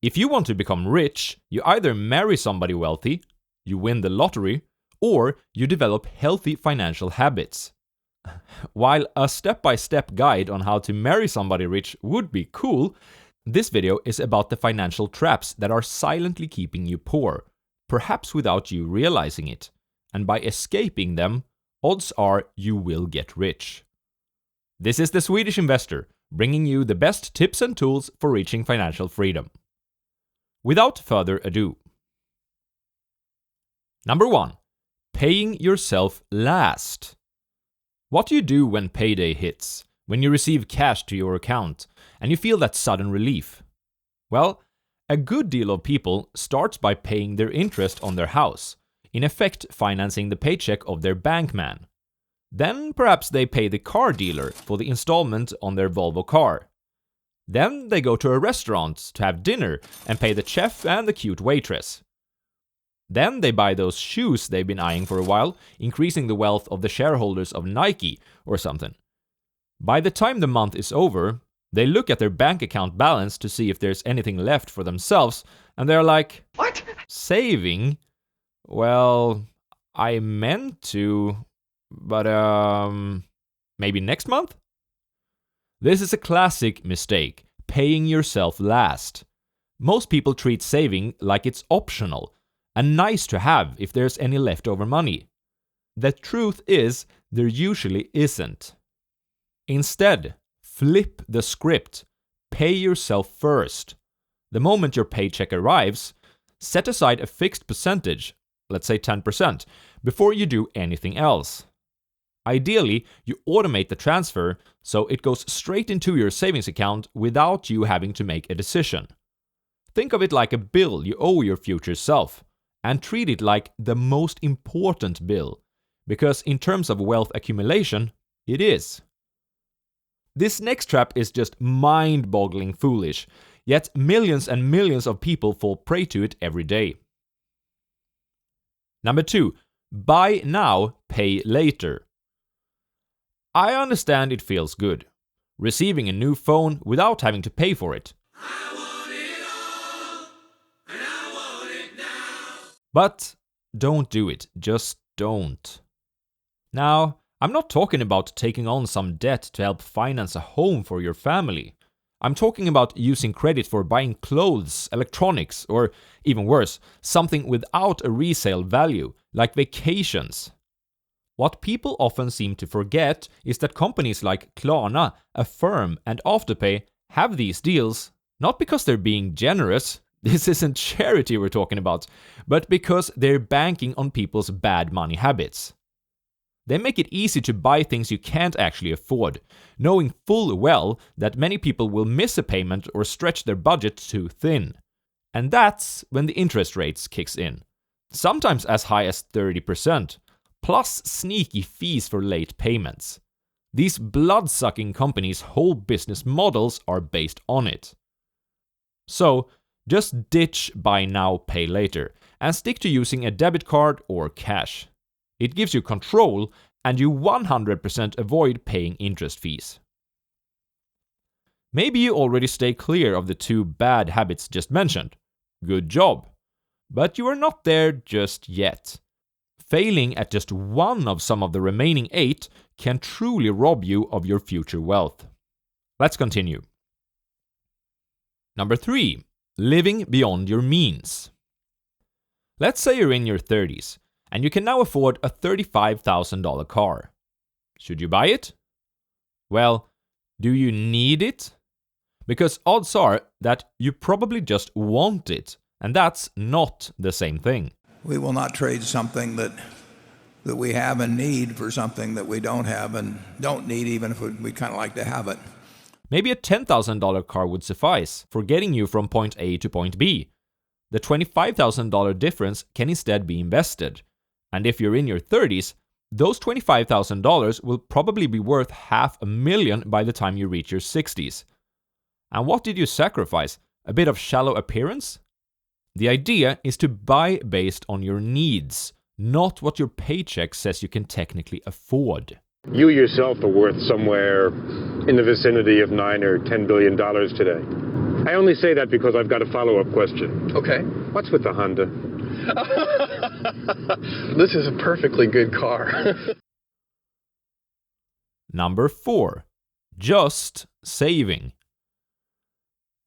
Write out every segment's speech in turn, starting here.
If you want to become rich, you either marry somebody wealthy, you win the lottery, or you develop healthy financial habits. While a step-by-step guide on how to marry somebody rich would be cool, this video is about the financial traps that are silently keeping you poor, perhaps without you realizing it. And by escaping them, odds are you will get rich. This is the Swedish Investor, bringing you the best tips and tools for reaching financial freedom. Without further ado. Number 1. Paying yourself last. What do you do when payday hits, when you receive cash to your account, and you feel that sudden relief? Well, a good deal of people starts by paying their interest on their house, in effect financing the paycheck of their bankman. Then perhaps they pay the car dealer for the installment on their Volvo car. Then they go to a restaurant to have dinner and pay the chef and the cute waitress. Then they buy those shoes they've been eyeing for a while, increasing the wealth of the shareholders of Nike or something. By the time the month is over, they look at their bank account balance to see if there's anything left for themselves, and they're like, "What? Saving? Well, I meant to, but maybe next month?" This is a classic mistake, paying yourself last. Most people treat saving like it's optional, and nice to have if there's any leftover money. The truth is, there usually isn't. Instead, flip the script. Pay yourself first. The moment your paycheck arrives, set aside a fixed percentage, let's say 10%, before you do anything else. Ideally, you automate the transfer so it goes straight into your savings account without you having to make a decision. Think of it like a bill you owe your future self, and treat it like the most important bill, because in terms of wealth accumulation, it is. This next trap is just mind-boggling foolish, yet millions and millions of people fall prey to it every day. Number 2. Buy now, pay later. I understand it feels good, receiving a new phone without having to pay for it. I want it all, and I want it now. But don't do it, just don't. Now, I'm not talking about taking on some debt to help finance a home for your family. I'm talking about using credit for buying clothes, electronics, or even worse, something without a resale value, like vacations. What people often seem to forget is that companies like Klarna, Affirm, and Afterpay have these deals not because they're being generous, this isn't charity we're talking about, but because they're banking on people's bad money habits. They make it easy to buy things you can't actually afford, knowing full well that many people will miss a payment or stretch their budget too thin. And that's when the interest rates kicks in, sometimes as high as 30%. Plus sneaky fees for late payments. These blood-sucking companies' whole business models are based on it. So, just ditch buy now, pay later, and stick to using a debit card or cash. It gives you control, and you 100% avoid paying interest fees. Maybe you already stay clear of the 2 bad habits just mentioned. Good job. But you are not there just yet. Failing at just one of some of the remaining 8 can truly rob you of your future wealth. Let's continue. Number 3. Living beyond your means. Let's say you're in your 30s, and you can now afford a $35,000 car. Should you buy it? Well, do you need it? Because odds are that you probably just want it, and that's not the same thing. We will not trade something that we have and need for something that we don't have and don't need, even if we kind of like to have it. Maybe a $10,000 car would suffice for getting you from point A to point B. The $25,000 difference can instead be invested. And if you're in your 30s, those $25,000 will probably be worth $500,000 by the time you reach your 60s. And what did you sacrifice? A bit of shallow appearance? The idea is to buy based on your needs, not what your paycheck says you can technically afford. You yourself are worth somewhere in the vicinity of $9 or $10 billion today. I only say that because I've got a follow-up question. Okay. What's with the Honda? This is a perfectly good car. Number 4. Just saving.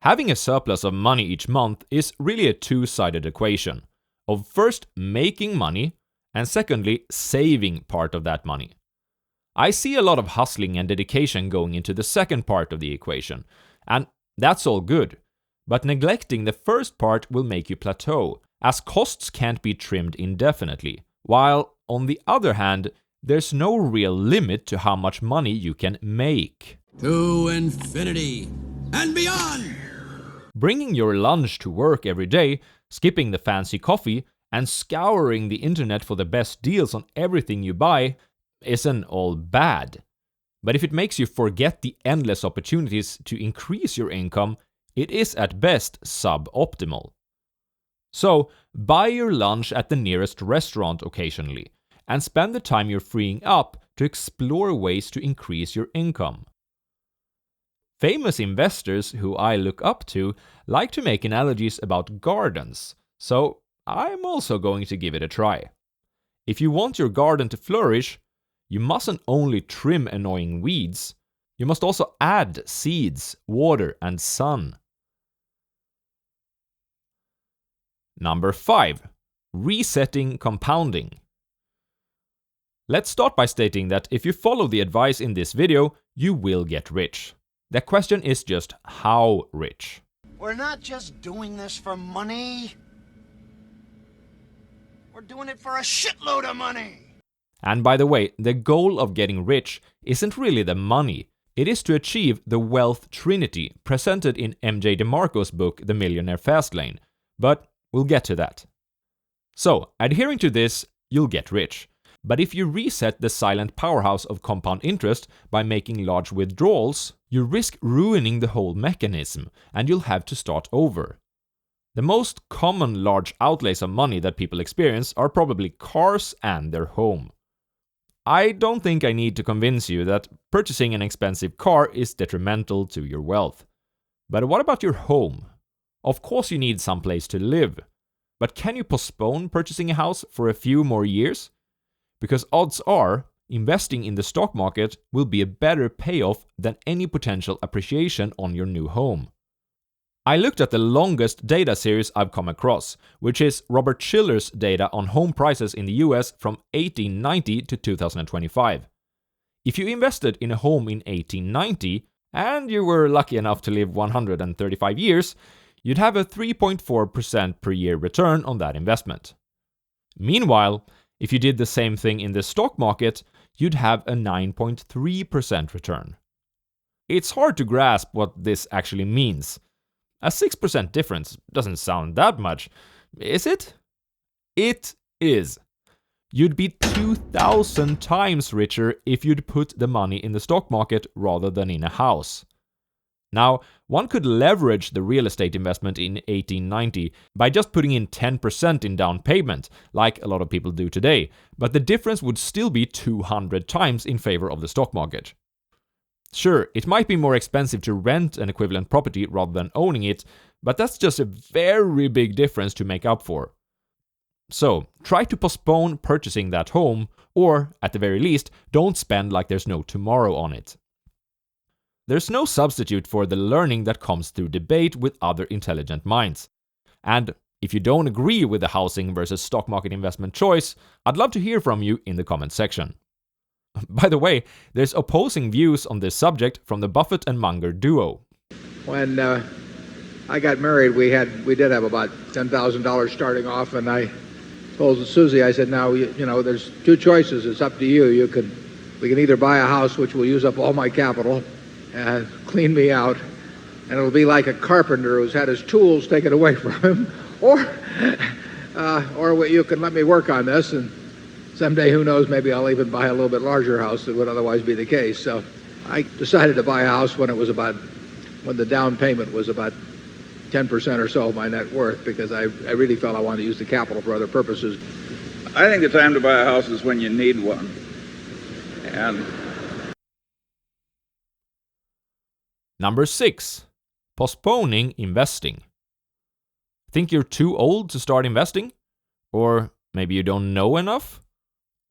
Having a surplus of money each month is really a two-sided equation of first making money and secondly saving part of that money. I see a lot of hustling and dedication going into the second part of the equation, and that's all good. But neglecting the first part will make you plateau, as costs can't be trimmed indefinitely, while, on the other hand, there's no real limit to how much money you can make. To infinity and beyond! Bringing your lunch to work every day, skipping the fancy coffee, and scouring the internet for the best deals on everything you buy isn't all bad. But if it makes you forget the endless opportunities to increase your income, it is at best suboptimal. So, buy your lunch at the nearest restaurant occasionally, and spend the time you're freeing up to explore ways to increase your income. Famous investors who I look up to like to make analogies about gardens, so I'm also going to give it a try. If you want your garden to flourish, you mustn't only trim annoying weeds, you must also add seeds, water, and sun. Number 5. Resetting compounding. Let's start by stating that if you follow the advice in this video, you will get rich. The question is just how rich. We're not just doing this for money. We're doing it for a shitload of money. And by the way, the goal of getting rich isn't really the money. It is to achieve the wealth trinity presented in MJ DeMarco's book The Millionaire Fastlane. But we'll get to that. So, adhering to this, you'll get rich. But if you reset the silent powerhouse of compound interest by making large withdrawals, you risk ruining the whole mechanism, and you'll have to start over. The most common large outlays of money that people experience are probably cars and their home. I don't think I need to convince you that purchasing an expensive car is detrimental to your wealth. But what about your home? Of course you need some place to live. But can you postpone purchasing a house for a few more years? Because odds are, investing in the stock market will be a better payoff than any potential appreciation on your new home. I looked at the longest data series I've come across, which is Robert Shiller's data on home prices in the US from 1890 to 2025. If you invested in a home in 1890, and you were lucky enough to live 135 years, you'd have a 3.4% per year return on that investment. Meanwhile, if you did the same thing in the stock market, you'd have a 9.3% return. It's hard to grasp what this actually means. A 6% difference doesn't sound that much, is it? It is. You'd be 2,000 times richer if you'd put the money in the stock market rather than in a house. Now, one could leverage the real estate investment in 1890 by just putting in 10% in down payment, like a lot of people do today, but the difference would still be 200 times in favor of the stock market. Sure, it might be more expensive to rent an equivalent property rather than owning it, but that's just a very big difference to make up for. So, try to postpone purchasing that home, or, at the very least, don't spend like there's no tomorrow on it. There's no substitute for the learning that comes through debate with other intelligent minds. And if you don't agree with the housing versus stock market investment choice, I'd love to hear from you in the comment section. By the way, there's opposing views on this subject from the Buffett and Munger duo. When I got married, we did have about $10,000 starting off, and I told Susie, I said, now, there's two choices. It's up to you. We can either buy a house, which will use up all my capital, and clean me out, and it'll be like a carpenter who's had his tools taken away from him, or you can let me work on this, and someday, who knows, maybe I'll even buy a little bit larger house than would otherwise be the case. So I decided to buy a house when the down payment was about 10% or so of my net worth, because I really felt I wanted to use the capital for other purposes. I think the time to buy a house is when you need one. And Number 6. Postponing investing. Think you're too old to start investing? Or maybe you don't know enough?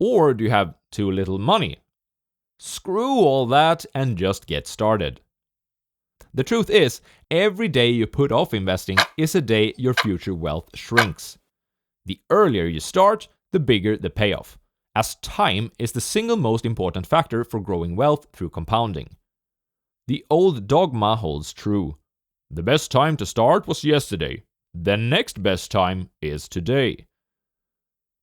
Or do you have too little money? Screw all that and just get started. The truth is, every day you put off investing is a day your future wealth shrinks. The earlier you start, the bigger the payoff, as time is the single most important factor for growing wealth through compounding. The old dogma holds true. The best time to start was yesterday. The next best time is today.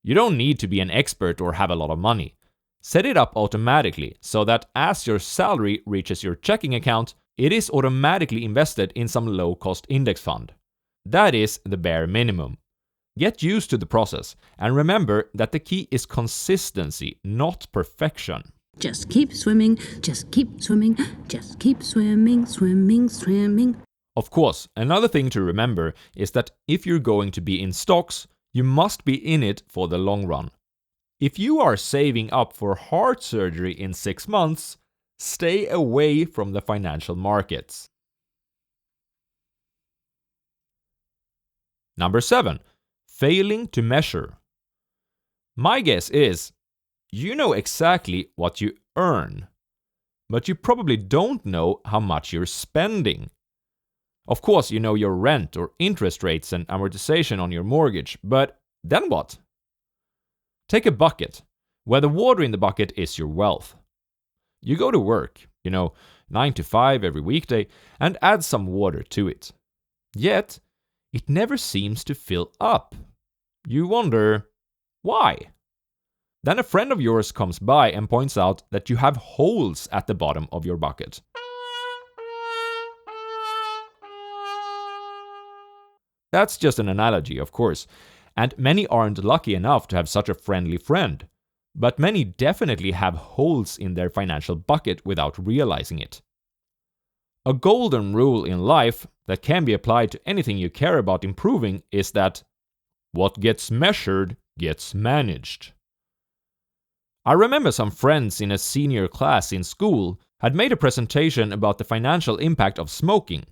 You don't need to be an expert or have a lot of money. Set it up automatically so that as your salary reaches your checking account, it is automatically invested in some low-cost index fund. That is the bare minimum. Get used to the process and remember that the key is consistency, not perfection. Just keep swimming, just keep swimming, just keep swimming, swimming, swimming. Of course, another thing to remember is that if you're going to be in stocks, you must be in it for the long run. If you are saving up for heart surgery in 6 months, stay away from the financial markets. Number 7. Failing to measure. My guess is, you know exactly what you earn, but you probably don't know how much you're spending. Of course, you know your rent or interest rates and amortization on your mortgage, but then what? Take a bucket, where the water in the bucket is your wealth. You go to work, 9 to 5 every weekday, and add some water to it. Yet, it never seems to fill up. You wonder, why? Then a friend of yours comes by and points out that you have holes at the bottom of your bucket. That's just an analogy, of course, and many aren't lucky enough to have such a friendly friend. But many definitely have holes in their financial bucket without realizing it. A golden rule in life that can be applied to anything you care about improving is that what gets measured gets managed. I remember some friends in a senior class in school had made a presentation about the financial impact of smoking.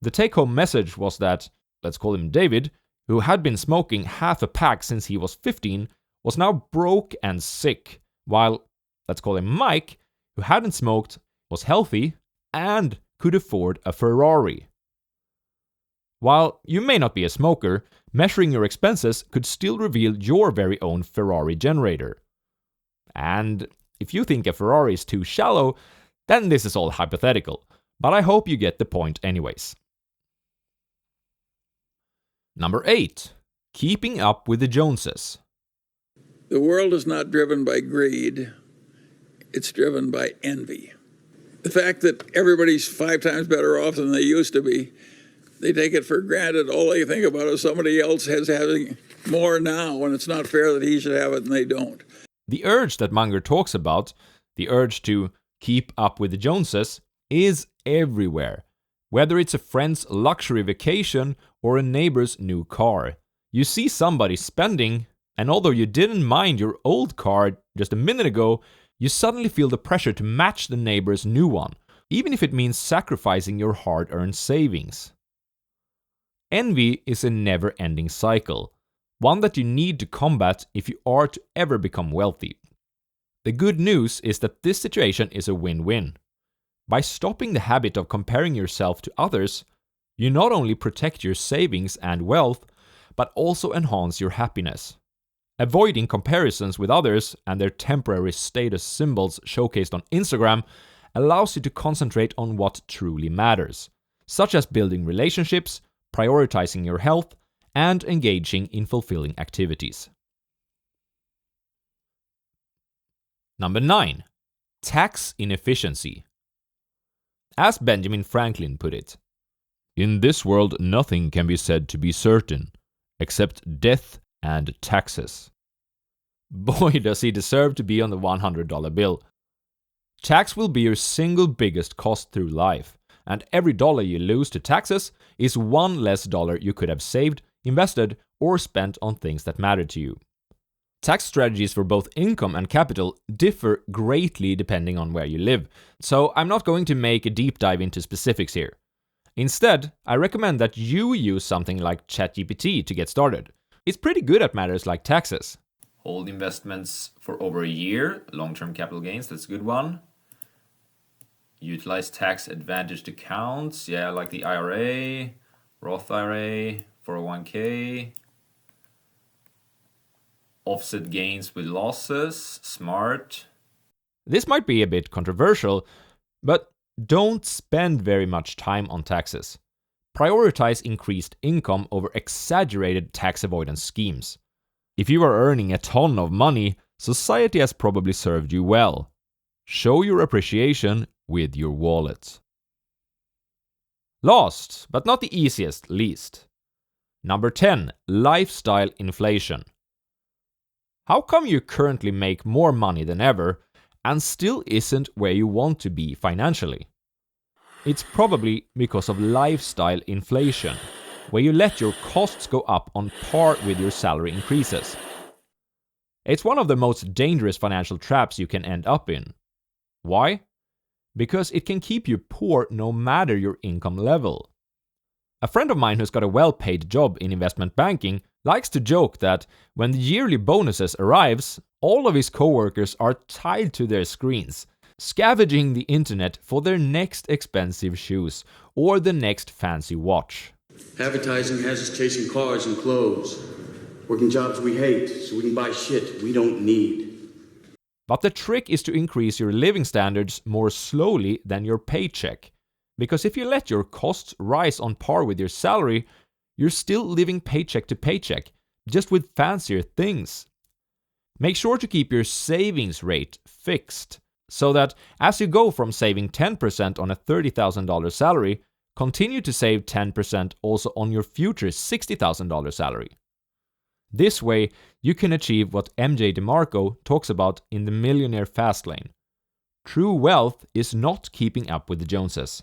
The take-home message was that, let's call him David, who had been smoking half a pack since he was 15, was now broke and sick, while, let's call him Mike, who hadn't smoked, was healthy, and could afford a Ferrari. While you may not be a smoker, measuring your expenses could still reveal your very own Ferrari generator. And if you think a Ferrari is too shallow, then this is all hypothetical, but I hope you get the point anyways. Number 8. Keeping up with the Joneses. The world is not driven by greed, it's driven by envy. The fact that everybody's 5 times better off than they used to be, they take it for granted. All they think about is somebody else has having more now, and it's not fair that he should have it and they don't. The urge that Munger talks about, the urge to keep up with the Joneses, is everywhere. Whether it's a friend's luxury vacation or a neighbor's new car. You see somebody spending, and although you didn't mind your old car just a minute ago, you suddenly feel the pressure to match the neighbor's new one, even if it means sacrificing your hard-earned savings. Envy is a never-ending cycle, one that you need to combat if you are to ever become wealthy. The good news is that this situation is a win-win. By stopping the habit of comparing yourself to others, you not only protect your savings and wealth, but also enhance your happiness. Avoiding comparisons with others and their temporary status symbols showcased on Instagram allows you to concentrate on what truly matters, such as building relationships, prioritizing your health, and engaging in fulfilling activities. Number 9. Tax inefficiency. As Benjamin Franklin put it, "In this world nothing can be said to be certain, except death and taxes." Boy, does he deserve to be on the $100 bill. Tax will be your single biggest cost through life, and every dollar you lose to taxes is one less dollar you could have saved, invested, or spent on things that matter to you. Tax strategies for both income and capital differ greatly depending on where you live, so I'm not going to make a deep dive into specifics here. Instead, I recommend that you use something like ChatGPT to get started. It's pretty good at matters like taxes. Hold investments for over a year, long-term capital gains, that's a good one. Utilize tax-advantaged accounts, yeah, like the IRA, Roth IRA, 401k. Offset gains with losses, smart. This might be a bit controversial, but don't spend very much time on taxes. Prioritize increased income over exaggerated tax avoidance schemes. If you are earning a ton of money, society has probably served you well. Show your appreciation with your wallet. Last, but not the easiest, least. Number 10, lifestyle inflation. How come you currently make more money than ever and still isn't where you want to be financially? It's probably because of lifestyle inflation, where you let your costs go up on par with your salary increases. It's one of the most dangerous financial traps you can end up in. Why? Because it can keep you poor no matter your income level. A friend of mine who's got a well-paid job in investment banking likes to joke that when the yearly bonuses arrives, all of his coworkers are tied to their screens, scavenging the internet for their next expensive shoes or the next fancy watch. Advertising has us chasing cars and clothes, working jobs we hate so we can buy shit we don't need. But the trick is to increase your living standards more slowly than your paycheck. Because if you let your costs rise on par with your salary, you're still living paycheck to paycheck, just with fancier things. Make sure to keep your savings rate fixed, so that as you go from saving 10% on a $30,000 salary, continue to save 10% also on your future $60,000 salary. This way, you can achieve what MJ DeMarco talks about in the Millionaire Fast Lane. True wealth is not keeping up with the Joneses.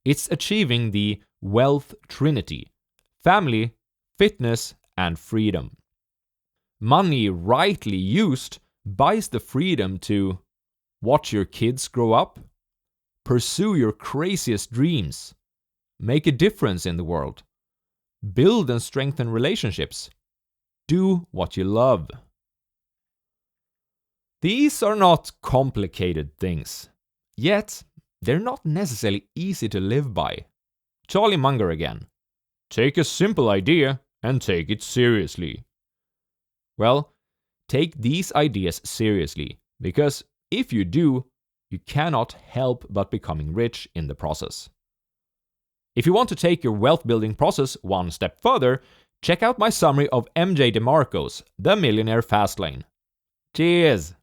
It's achieving the wealth trinity: family, fitness, and freedom. Money rightly used buys the freedom to watch your kids grow up, pursue your craziest dreams, make a difference in the world, build and strengthen relationships, do what you love. These are not complicated things, yet they're not necessarily easy to live by. Charlie Munger again. Take a simple idea and take it seriously. Well, take these ideas seriously, because if you do, you cannot help but becoming rich in the process. If you want to take your wealth building process one step further, check out my summary of MJ DeMarco's The Millionaire Fast Lane. Cheers!